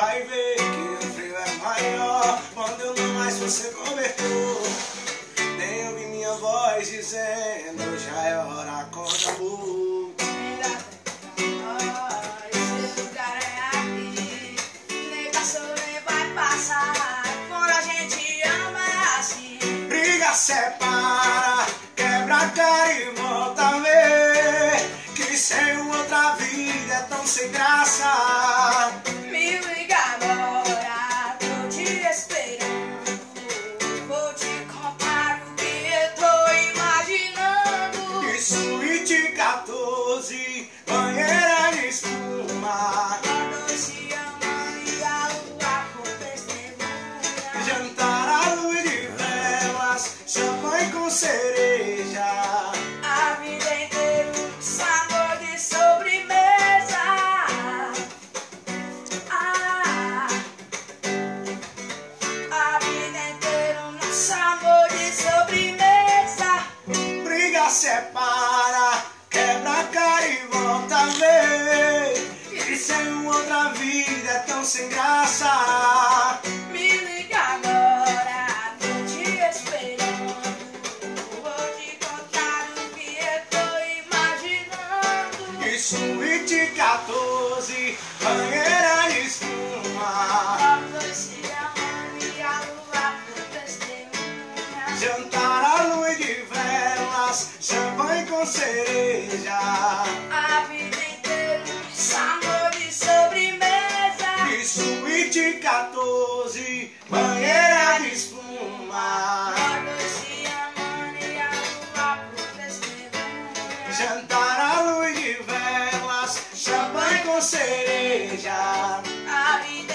vai ver que o frio é maior quando eu não mais fosse cobertor. Nem ouvi minha voz dizendo já é hora, acorda, amor. Esse lugar é aqui, negação nem vai passar. Quando a gente ama é assim. Briga, separa, quebra a cara e volta a ver que sem outra vida é tão sem graça. Me liga agora, tô te esperando. Vou te contar o que eu tô imaginando. E suíte 14, banheira de espuma. Nós dois se amando e a lua por testemunha. Jantar à luz de velas, champanhe com cereja. A vida inteira um sabor de sobremesa. A vida inteira um sabor de sobremesa. Briga, separa, quebra a cara e volta a ver que sem outra vida é tão sem graça. Me liga agora, tô te esperando. Vou te contar o que eu tô imaginando. E suíte 14, banheira de espuma. Nós dois se amando e a lua por testemunha. Jantar à luz de velas, champanhe com cereja. A vida inteira um sabor de sobremesa. E suíte 14, banheira de espuma. Nós dois se amando e a lua por testemunha. Jantar à luz de velas, champanhe com cereja. A vida